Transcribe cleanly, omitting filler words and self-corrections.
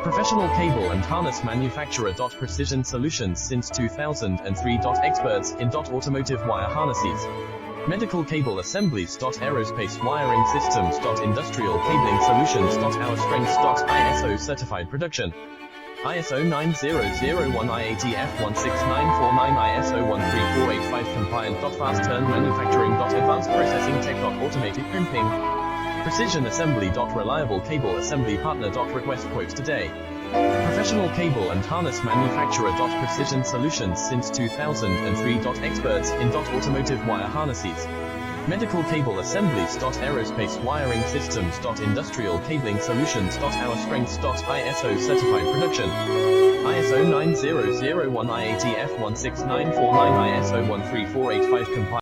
Professional cable and harness manufacturer. Precision solutions since 2003. Experts in automotive wire harnesses, medical cable assemblies. Aerospace wiring systems. Industrial cabling solutions. Our strengths. ISO certified production. ISO 9001 IATF 16949 ISO 13485 compliant. Fast turn manufacturing. Advanced processing tech. Automated crimping. Precision assembly. Reliable cable assembly partner. Request quotes today. Professional cable and harness manufacturer. Precision solutions since 2003. Experts in automotive wire harnesses, medical cable assemblies. Aerospace wiring systems. Industrial cabling solutions. Our strengths. ISO certified production. ISO 9001 IATF 16949 ISO 13485 compliant.